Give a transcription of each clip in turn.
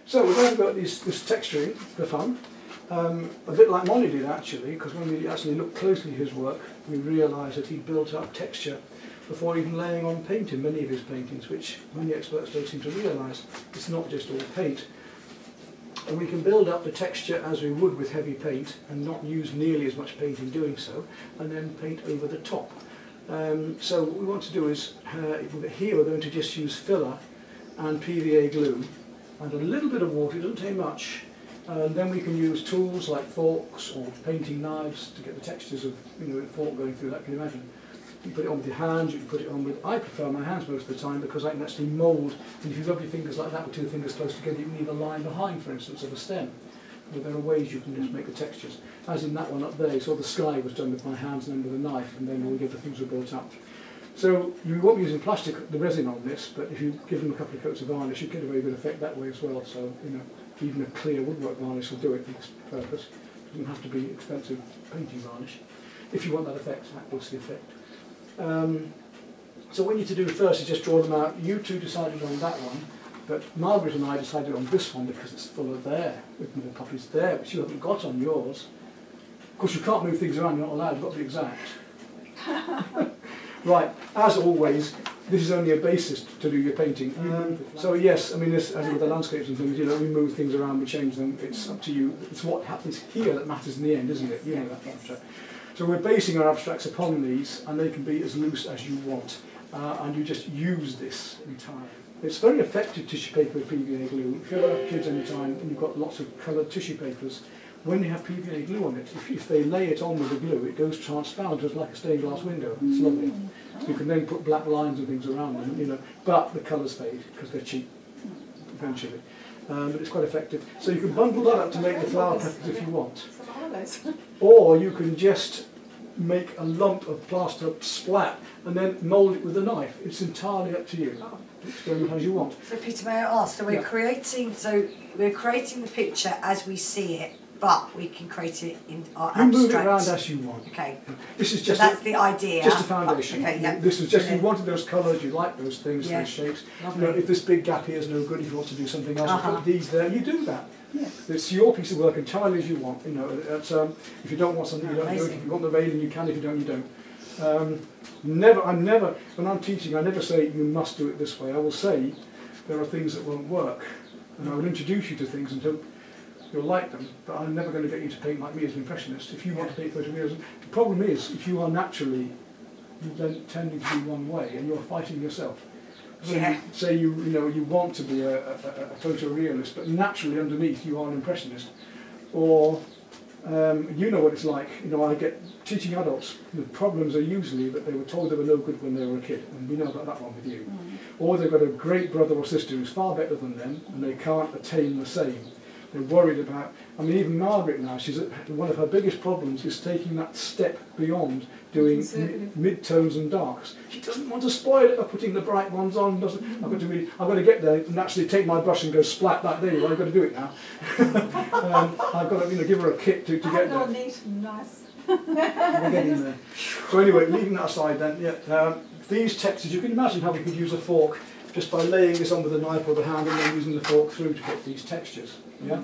So we've now got this texturing for fun, a bit like Molly did actually, because when we actually looked closely at his work, we realised that he built up texture before even laying on paint in many of his paintings, which many experts don't seem to realise. It's not just all paint. And we can build up the texture as we would with heavy paint and not use nearly as much paint in doing so, and then paint over the top. So what we want to do is, here we're going to just use filler and PVA glue and a little bit of water, it doesn't take much, and then we can use tools like forks or painting knives to get the textures of, a fork going through that, can you imagine? You can put it on with your hands, you can put it on with, I prefer my hands most of the time because I can actually mould, and if you rub your fingers like that with two fingers close together, you can leave a line behind, for instance, of a stem. But there are ways you can just make the textures. As in that one up there, you saw the sky was done with my hands and then with a knife, and then all the other things were built up. So you won't be using plastic, the resin on this, but if you give them a couple of coats of varnish, you get a very good effect that way as well. So, even a clear woodwork varnish will do it for this purpose. It doesn't have to be expensive painting varnish. If you want that effect, that was the effect. So what you need to do first is just draw them out. You two decided on that one, but Margaret and I decided on this one because it's full of there, with more copies there, which you haven't got on yours. Of course, you can't move things around, you're not allowed, you've got to be exact. Right, as always, this is only a basis to do your painting. So yes, I mean, this, as with the landscapes and things, we move things around, we change them, it's up to you. It's what happens here that matters in the end, isn't it? You know that. So we're basing our abstracts upon these, and they can be as loose as you want. And you just use this entirely. It's very effective tissue paper with PVA glue. If you ever have kids any time and you've got lots of coloured tissue papers, when you have PVA glue on it, if they lay it on with the glue, it goes transparent, just like a stained glass window. It's lovely. So you can then put black lines and things around them, but the colours fade because they're cheap eventually. But it's quite effective. So you can bundle that up to make the flower petals if you want. Or you can just make a lump of plaster splat and then mould it with a knife. It's entirely up to you. Experiment as you want. So Peter, may I ask? So we're creating the picture as we see it, but we can create it in our abstract. You move it around as you want. Okay. This is just so that's the idea. Just a foundation. Okay, yeah. This is just, you wanted those colours, you like those things, those shapes. If this big gap here is no good, if you want to do something else, you put these there, you do that. Yes. It's your piece of work entirely as you want. If you don't want something, you don't do it. If you want the railing, you can. If you don't, you don't. When I'm teaching, I never say you must do it this way. I will say there are things that won't work, and I will introduce you to things and hope you'll like them. But I'm never going to get you to paint like me as an impressionist. If you want to paint photorealism, the problem is if you are naturally tending to be one way and you're fighting yourself. So say you want to be a photorealist, but naturally underneath you are an impressionist, or you know what it's like. I get teaching adults. The problems are usually that they were told they were no good when they were a kid, and we know about that one with you. Or they've got a great brother or sister who's far better than them, and they can't attain the same. They're worried about. I mean, even Margaret now. One of her biggest problems is taking that step beyond doing mid-tones and darks. She doesn't want to spoil it by putting the bright ones on. I've got to get there and actually take my brush and go splat that. There you go. I've got to do it now. I've got to give her a kick to get there. Neat and nice. We're getting there. So anyway, leaving that aside then. These textures, you can imagine how we could use a fork just by laying this on with a knife or the hand and then using the fork through to get these textures. Yeah?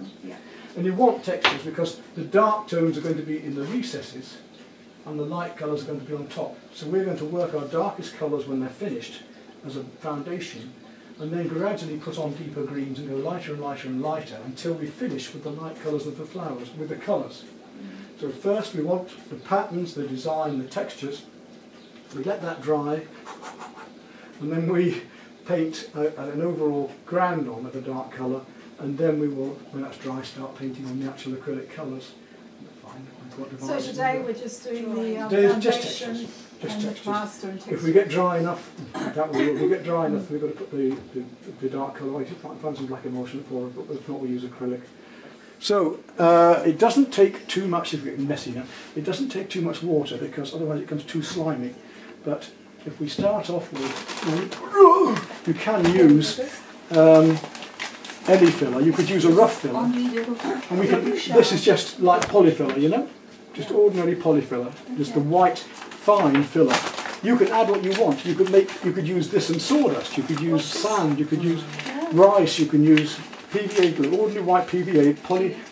And you want textures because the dark tones are going to be in the recesses and the light colours are going to be on top. So we're going to work our darkest colours when they're finished as a foundation, and then gradually put on deeper greens and go lighter and lighter and lighter until we finish with the light colours of the flowers, with the colours. So first we want the patterns, the design, the textures. We let that dry, and then we paint an overall ground on of a dark colour, and then we will, when that's dry, start painting on the actual acrylic colours. So today we're just doing the foundation and the plaster and texture. If we get dry enough, we'll get dry enough, we've got to put the dark colour away. You might find some black emulsion for it, but if not, we use acrylic. So it doesn't take too much, if it's messy now, it doesn't take too much water because otherwise it becomes too slimy. But if we start off with, you can use any filler. You could use a rough filler, and we can. This is just like polyfiller, just ordinary polyfiller, just the white fine filler. You can add what you want. You could use this and sawdust. You could use sand. You could use rice. You can use PVA glue, ordinary white PVA,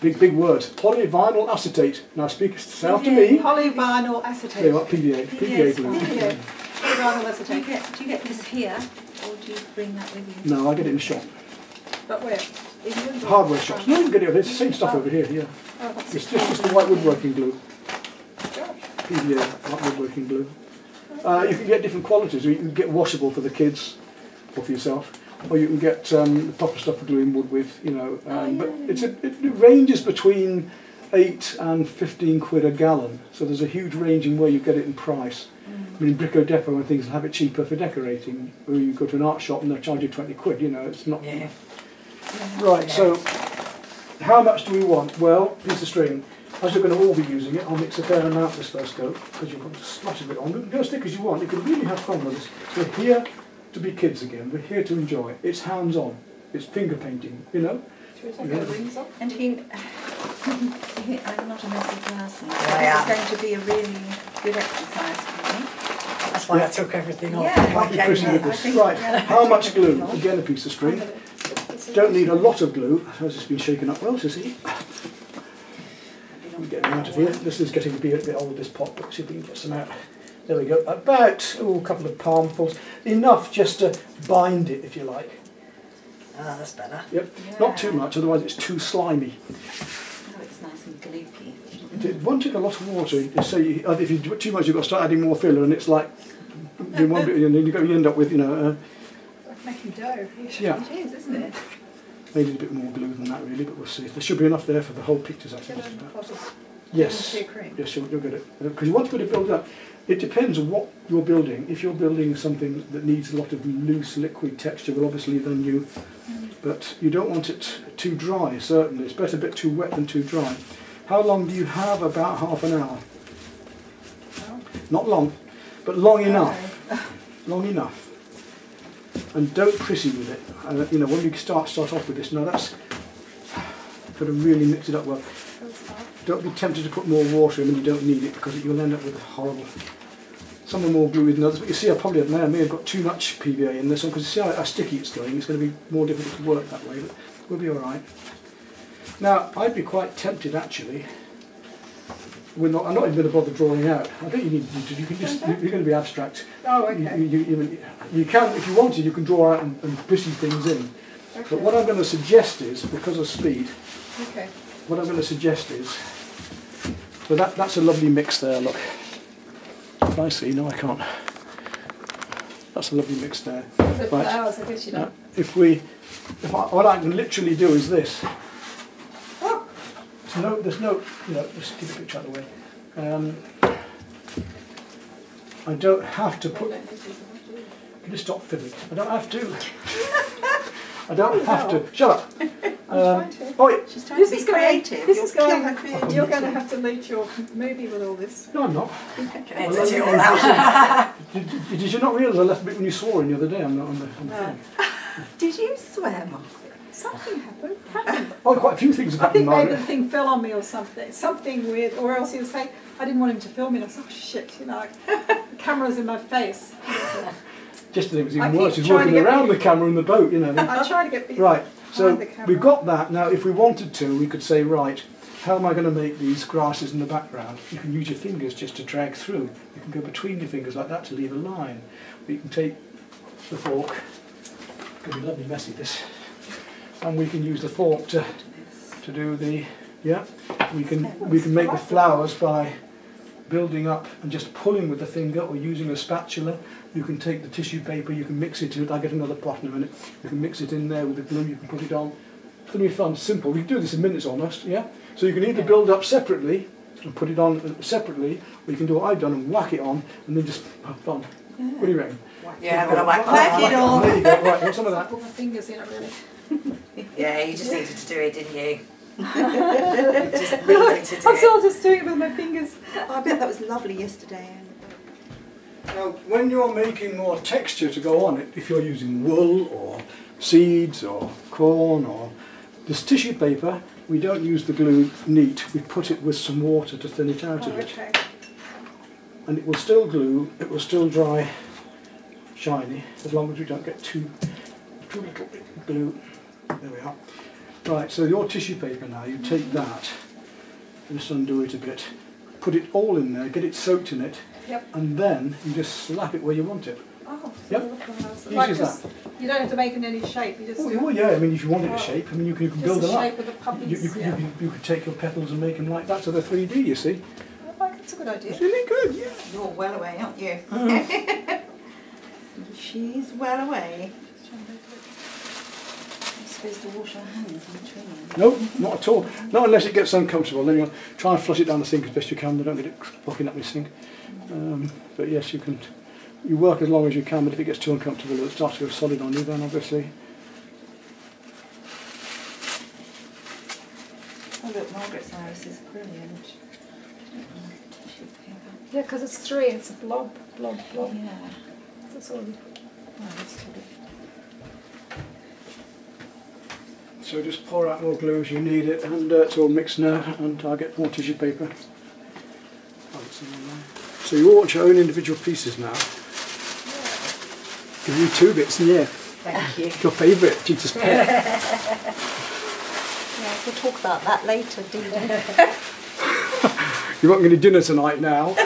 big words, polyvinyl acetate. Now say after me. Polyvinyl acetate. Yeah, what, PVA glue. PVA. Polyvinyl acetate. Do you get this here, or do you bring that with you? No, I get it in the shop. But where? In your Hardware shops. No, you can get it. It's the same stuff over here. Yeah. Oh, that's It's just the white woodworking glue. PVA, white woodworking glue. You can get different qualities. You can get washable for the kids or for yourself, or you can get the proper stuff for gluing wood with. You know, but it ranges between 8 and 15 quid a gallon. So there's a huge range in where you get it in price. I mean, Brico Depot and things have it cheaper for decorating. Or you go to an art shop and they'll charge you 20 quid. You know, it's not. Yeah. Right. So, how much do we want? Well, piece of string. As you're going to all be using it, I'll mix a fair amount this first go, because you've got to splash a bit on. You can go as thick as you want. You can really have fun with this. We're here to be kids again. We're here to enjoy. It's hands-on. It's finger painting, you know. Should we take our rings off? And I'm not a messy person. So I this is going to be a really good exercise for me. That's why I took everything off. Yeah. Might be pretty with this. Right, how much glue? Again, a piece of string. Don't need a lot of glue. Has this been shaken up well to see? We're getting out of here. This is getting to be a bit old, this pot, but see if we can get some out. There we go. About a couple of palmfuls. Enough just to bind it, if you like. Ah, that's better. Yep. Yeah. Not too much, otherwise it's too slimy. Oh, it's nice and gloopy. It won't take a lot of water. So if you do it too much, you've got to start adding more filler, and it's like doing one bit, and then you end up with, you know. Like making dough. Yeah. It is, isn't it? Maybe a bit more glue than that, really, but we'll see. There should be enough there for the whole pictures, actually. Get a pot of Yes. cream. Yes, you'll get it. Because you want to build up. It depends on what you're building. If you're building something that needs a lot of loose liquid texture, well, obviously then you. But you don't want it too dry. Certainly, it's better a bit too wet than too dry. How long do you have? About half an hour. Oh. Not long, but long enough. Long enough. And don't prissy with it. You know, when we start off with this, now that's got to really mix it up well. Don't be tempted to put more water in when you don't need it, because you'll end up with horrible. Some are more gluey than others, but you see I may have got too much PVA in this one, because you see how sticky it's going. It's going to be more difficult to work that way, but we'll be alright. Now, I'd be quite tempted actually. I'm not even going to bother drawing out. I don't think you need to. You can just. You're going to be abstract. Oh, okay. You can, if you want to, you can draw out and prissy things in. Okay. But what I'm going to suggest is, because of speed, Okay. what I'm going to suggest is, so that's a lovely mix there, look. Can I see? No, I can't. That's a lovely mix there. Is it flowers? I guess you know. What I can literally do is this. There's no, just keep the picture out of the way. I don't have to put, can you stop fiddling? I don't have to. I don't have to. Shut up. Oh, yeah. She's trying to be creative. This is You're going. killing creative. You're going to have to lead your movie with all this. No, I'm not. Can edit it all out. Did you not realise I left a bit when you swore in the other day on the thing? Did you swear, Mark? Something happened. Oh, quite a few things have I think happened, maybe the Margaret. thing fell on me or something. Something weird. Or else he was saying, I didn't want him to film me. And I said, oh shit, you know, the camera's in my face. Just that it was I even keep worse. He's trying to walking get around the camera in the boat, you know. I try to get behind Right, so the camera. we've got that. Now, if we wanted to, we could say, right, how am I going to make these grasses in the background? You can use your fingers just to drag through. You can go between your fingers like that to leave a line. But you can take the fork. It's going to be lovely messy, this. And we can use the fork to do the, we can make the flowers by building up and just pulling with the finger or using a spatula. You can take the tissue paper, you can mix it in, I'll get another pot in a minute, you can mix it in there with the glue, you can put it on. It's going to be fun, simple. We can do this in minutes almost, yeah? So you can either build up separately and put it on separately, or you can do what I've done and whack it on and then just have fun. Yeah. What do you reckon? Yeah, I'm going to whack Whack it on. There you go, right, want some of that? Put my fingers in it really. Yeah, you just needed to do it, didn't you? Just really to do I'm it. still just doing it with my fingers. I bet that was lovely yesterday. Now, when you're making more texture to go on it, if you're using wool or seeds or corn or this tissue paper, we don't use the glue neat, we put it with some water to thin it out a bit. Okay. And it will still glue, it will still dry shiny, as long as we don't get too little glue. There we are. Right, so your tissue paper now, you take that, just undo it a bit, put it all in there, get it soaked in it, Yep. and then you just slap it where you want it. Oh, Yep. so Easy as just, that. you don't have to make it in any shape. You just. Oh, well, yeah, I mean, if you wanted a shape, I mean, you can Just build the them up. shape of the puppies. You could take your petals and make them like that, so they're 3D, you see. Oh, that's a good idea. Isn't it good? Yeah. You're well away, aren't you? She's well away. You're supposed to wash our hands in between. No, not at all. Not unless it gets uncomfortable. Then you'll try and flush it down the sink as best you can. Don't get it blocking up the sink. But yes, you can. You work as long as you can, but if it gets too uncomfortable, it starts to go solid on you. Then obviously. Oh look, Margaret's iris is brilliant. Yeah, because it's 3. It's a blob, blob, blob. Yeah. That's all. Oh, that's good. So just pour out more glue as you need it, and it's all mixed now. And I'll get more tissue paper. So you all want your own individual pieces now. Give you 2 bits, yeah. Thank you. Your favourite, Jesus Pet. Yeah, we'll talk about that later, Dee. You're not going to dinner tonight now. Maybe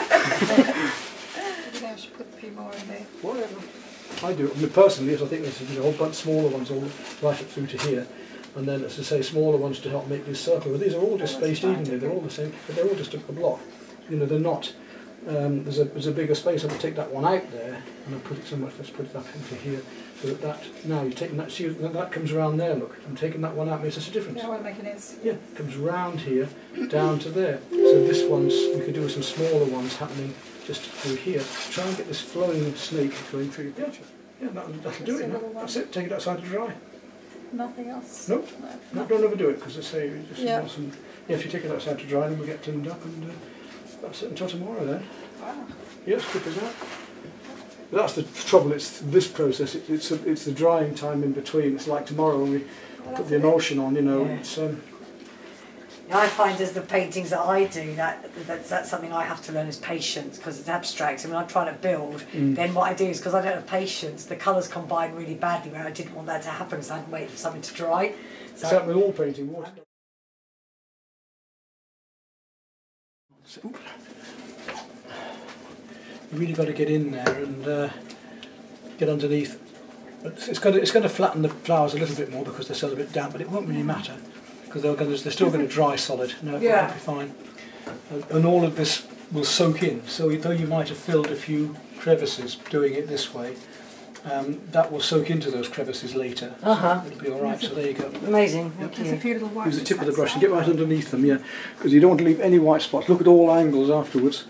I should put a few more in there. Whatever. I do. I mean, personally, yes, I think there's a whole bunch of smaller ones all right up through to here. And then, as I say, smaller ones to help make this circle. But these are all just spaced evenly. They're all the same, but they're all just a block. You know, they're not. There's a bigger space. I'll take that one out there, and I'll put it somewhere. Let's put it up into here, so that now you're taking that. See, that comes around there. Look, I'm taking that one out. Makes such a difference. Yeah, I won't make it is. Yeah, it comes round here, down to there. So this one's, we could do with some smaller ones happening just through here. Try and get this flowing snake going through your picture. Yeah, that'll do it. Now. That's it. Take it outside to dry. Nothing else? Nope. No, don't overdo it, because I say you just Yeah. want some. Yeah, if you take it outside to dry, then we'll get tinned up, and that's it until tomorrow then. Wow. Yes, quick as that. But that's the trouble. It's this process. It's the drying time in between. It's like tomorrow when we put the emulsion on. You know, Yeah. it's. I find as the paintings that I do, that's something I have to learn is patience, because it's abstract. And when I'm trying to build, then what I do is, because I don't have patience, the colours combine really badly where I didn't want that to happen, so I had to wait for something to dry. It's happened with all painting. Water. You really got to get in there and get underneath. It's going to flatten the flowers a little bit more because they're still a bit damp, but it won't really matter because they're still going to dry solid. No, Yeah. it'll be fine. And all of this will soak in. So though you might have filled a few crevices doing it this way, that will soak into those crevices later. Uh-huh. So it'll be all right. So there you go. Amazing, thank There's a you. few little white Use the tip of the brush and spots get right underneath them, yeah, because you don't want to leave any white spots. Look at all angles afterwards.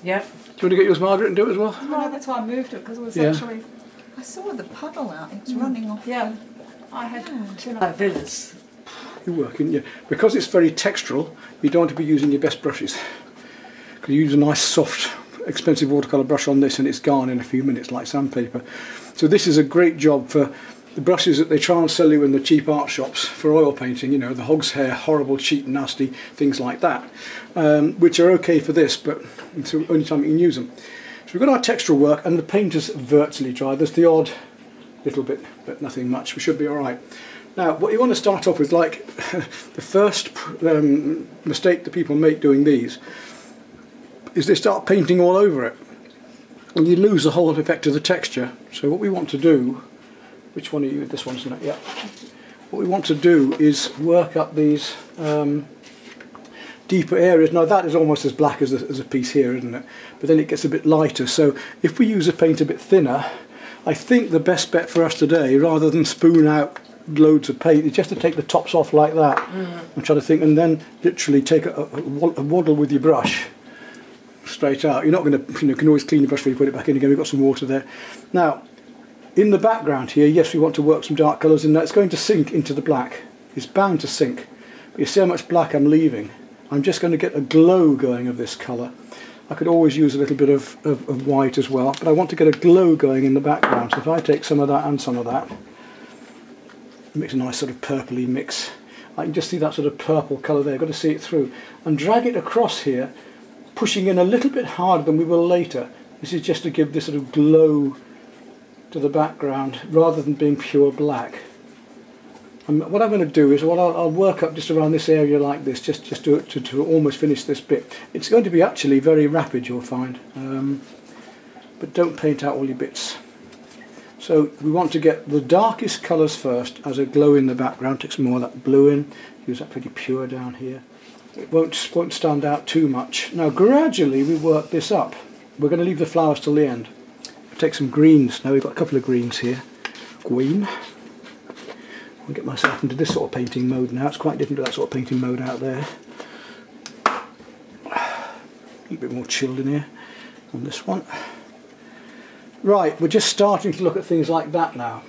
Yeah. Do you want to get yours, Margaret, and do it as well? there. No, that's why I moved it, because it was Yeah. actually. I saw the puddle out. It was running off. Yeah. I had Villas. You're working, yeah. Because it's very textural, you don't want to be using your best brushes. Because you use a nice, soft, expensive watercolour brush on this and it's gone in a few minutes like sandpaper. So this is a great job for the brushes that they try and sell you in the cheap art shops for oil painting, you know, the hog's hair, horrible, cheap, nasty, things like that, which are okay for this, but it's the only time you can use them. So we've got our textural work and the paint is virtually dry. There's the odd little bit, but nothing much. We should be all right. Now, what you want to start off with, like the first mistake that people make doing these, is they start painting all over it. And you lose the whole effect of the texture. So what we want to do, which one are you? This one, isn't it? Yeah. What we want to do is work up these deeper areas. Now that is almost as black as a piece here, isn't it? But then it gets a bit lighter. So if we use a paint a bit thinner, I think the best bet for us today, rather than spoon out loads of paint, is just to take the tops off like that. I'm trying to think, and then literally take a waddle with your brush straight out. You're not going to, you can always clean your brush before you put it back in again. We've got some water there. Now, in the background here, yes, we want to work some dark colours in there. It's going to sink into the black. It's bound to sink. But you see how much black I'm leaving. I'm just going to get a glow going of this colour. I could always use a little bit of white as well, but I want to get a glow going in the background. So if I take some of that and some of that, it makes a nice sort of purpley mix. I can just see that sort of purple colour there. I've got to see it through. And drag it across here, pushing in a little bit harder than we will later. This is just to give this sort of glow to the background rather than being pure black. what I'm going to do is I'll work up just around this area like this, just to almost finish this bit. It's going to be actually very rapid, you'll find, but don't paint out all your bits. So we want to get the darkest colours first as a glow in the background. Take some more of that blue in, use that pretty pure down here. It won't stand out too much. Now gradually we work this up. We're going to leave the flowers till the end. Take some greens. Now we've got a couple of greens here. Green. I'll get myself into this sort of painting mode now. It's quite different to that sort of painting mode out there. A little bit more chilled in here on this one. Right, we're just starting to look at things like that now.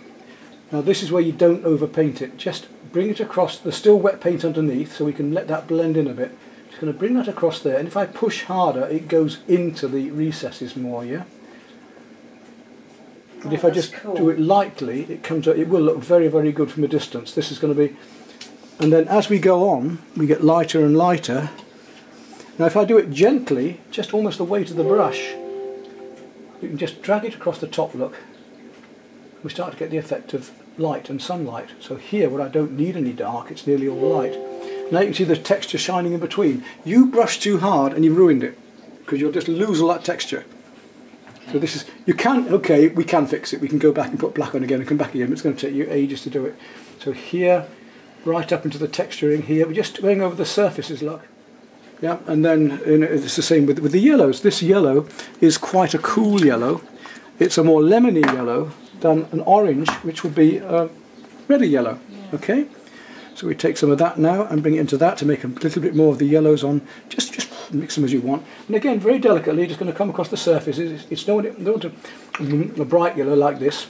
Now this is where you don't overpaint it. Just bring it across. There's still wet paint underneath, so we can let that blend in a bit. Just going to bring that across there, and if I push harder, it goes into the recesses more, yeah? And if I just do it lightly, it comes out, it will look very, very good from a distance. This is going to be, and then as we go on, we get lighter and lighter. Now if I do it gently, just almost the weight of the brush, you can just drag it across the top, look. We start to get the effect of light and sunlight. So here, where I don't need any dark, it's nearly all light. Now you can see the texture shining in between. You brush too hard and you ruined it, because you'll just lose all that texture. So this is, you can, okay, we can fix it. We can go back and put black on again and come back again, but it's going to take you ages to do it. So here, right up into the texturing here, we're just going over the surfaces, look. Yeah, and then it's the same with the yellows. This yellow is quite a cool yellow. It's a more lemony yellow than an orange, which would be redder yellow. Yeah. Okay, so we take some of that now and bring it into that to make a little bit more of the yellows on. Just mix them as you want. And again, very delicately, just going to come across the surface. It's not a bright yellow like this.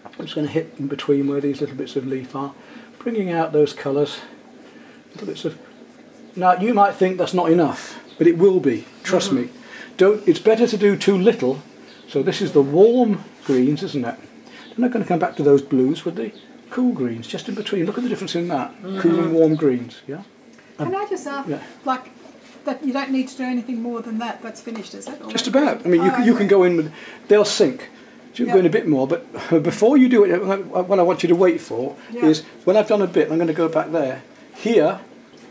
I'm just going to hit in between where these little bits of leaf are, bringing out those colours. Little bits of. Now you might think that's not enough, but it will be. Trust me. It's better to do too little. So this is the warm greens, isn't it? I'm not going to come back to those blues with the cool greens, just in between. Look at the difference in that. Cool and warm greens, yeah? Can I just ask, like, that you don't need to do anything more than that, that's finished, is it? Just about. I mean, you can go in with, they'll sink. So you can go in a bit more, but before you do it, what I want you to wait for is, when I've done a bit, I'm going to go back there. Here,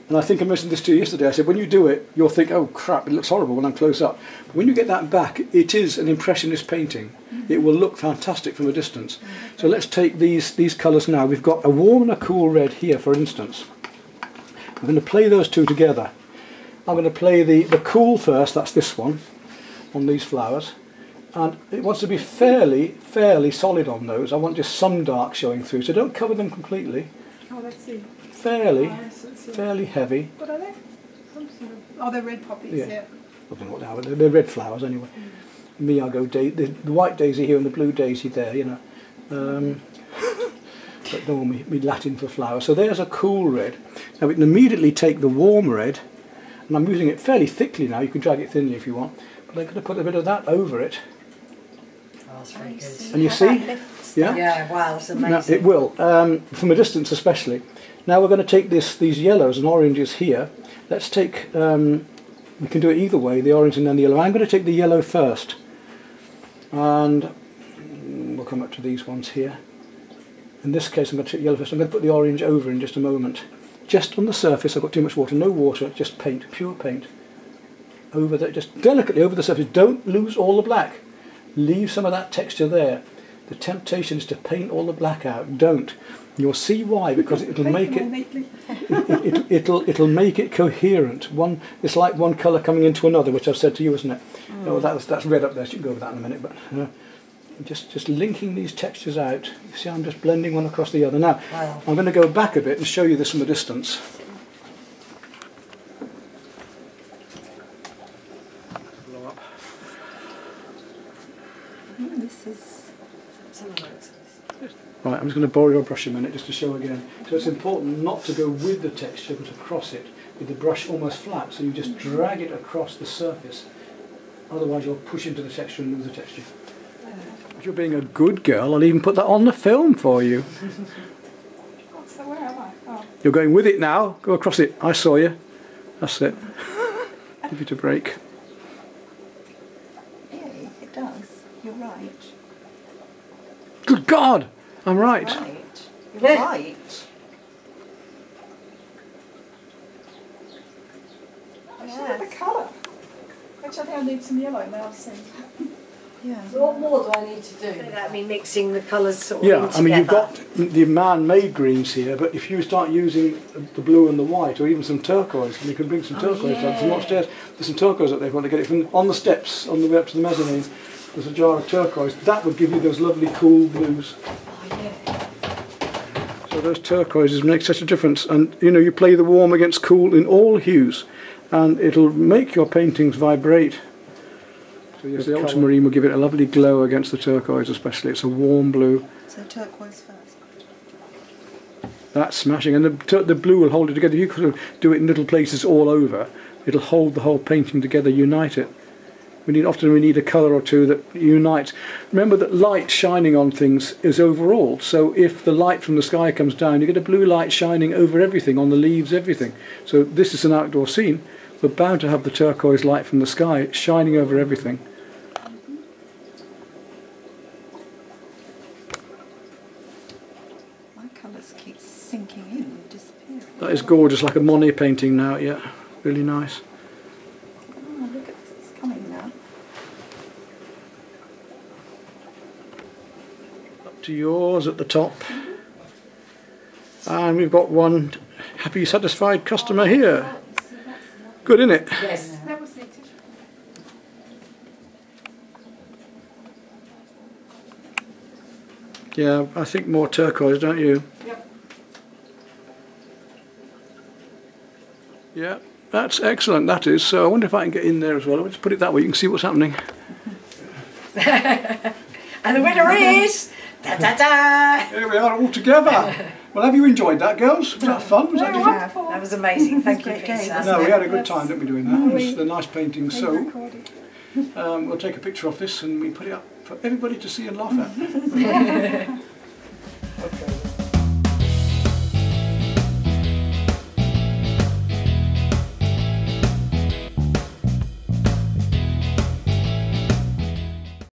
and I think I mentioned this to you yesterday, I said when you do it, you'll think, oh crap, it looks horrible when I'm close up. But when you get that back, it is an impressionist painting. It will look fantastic from a distance. So let's take these colours now. We've got a warm and a cool red here, for instance. I'm going to play those two together. I'm going to play the cool first, that's this one, on these flowers. And it wants to be fairly solid on those. I want just some dark showing through, so don't cover them completely. Oh, let's see. Fairly heavy. What are they? Some sort of, oh, they're red poppies, yeah. I don't know what they are, but they're red flowers anyway. Me, I'll go the white daisy here and the blue daisy there, you know. But no, me Latin for flower. So there's a cool red. Now we can immediately take the warm red, and I'm using it fairly thickly now. You can drag it thinly if you want, but I'm going to put a bit of that over it. Oh, that's very good. And you see? Yeah? Yeah, wow, that's amazing. Now, it will, from a distance especially. Now we're going to take these yellows and oranges here. Let's take, we can do it either way, the orange and then the yellow. I'm going to take the yellow first. And we'll come up to these ones here. In this case I'm going to take the yellow first. I'm going to put the orange over in just a moment. Just on the surface, I've got too much water, no water, just paint, pure paint. Over there, just delicately over the surface. Don't lose all the black. Leave some of that texture there. The temptation is to paint all the black out. Don't. You'll see why, because it'll make it it'll make it coherent. It's like one colour coming into another, which I've said to you, isn't it? Oh, that's red up there. So you can go over that in a minute, but just linking these textures out. You see, I'm just blending one across the other. Now, I'm going to go back a bit and show you this from a distance. Blow up. This is. Right, I'm just going to borrow your brush a minute just to show again. So it's important not to go with the texture but across it, with the brush almost flat, so you just drag it across the surface. Otherwise you'll push into the texture and lose the texture. If you're being a good girl, I'll even put that on the film for you. Where am I? Oh. You're going with it now. Go across it. I saw you. That's it. Give it a break. Yeah, it does. You're right. Good God! I'm right. You're right. need some yellow now, so. Yeah. So what more do I need to do? That mean mixing the colours sort of Yeah, in I mean you've together? got the man-made greens here, but if you start using the blue and the white, or even some turquoise, and you can bring some turquoise up from upstairs. There's some turquoise up there if you want to get it from on the steps on the way up to the mezzanine. There's a jar of turquoise. That would give you those lovely cool blues. Oh, yeah. So those turquoises make such a difference, and you know you play the warm against cool in all hues, and it'll make your paintings vibrate. So yes, the ultramarine will give it a lovely glow against the turquoise, especially. It's a warm blue. So turquoise first. That's smashing, and the blue will hold it together. You could do it in little places all over. It'll hold the whole painting together, unite it. Often we need a colour or two that unites. Remember that light shining on things is overall. So if the light from the sky comes down, you get a blue light shining over everything, on the leaves, everything. So this is an outdoor scene. We're bound to have the turquoise light from the sky shining over everything. My colours keep sinking in and disappearing. That is gorgeous, like a Monet painting now, yeah. Really nice. Oh, look at this, it's coming now. Up to yours at the top. And we've got one happy, satisfied customer here. Good, isn't it? Yes. That was it. Yeah, I think more turquoise, don't you? Yep. Yeah, that's excellent, that is. So I wonder if I can get in there as well. I'll just put it that way, you can see what's happening. And the winner is... Da da da! Here we are all together. Well, have you enjoyed that, girls? Was that fun? Was that different? Wonderful. That was amazing. Thank you, Great game, Peter. wasn't No, we it? had a good time, didn't we, doing that? It was the nice painting. They So recorded. we'll take a picture of this and we put it up for everybody to see and laugh at. Okay.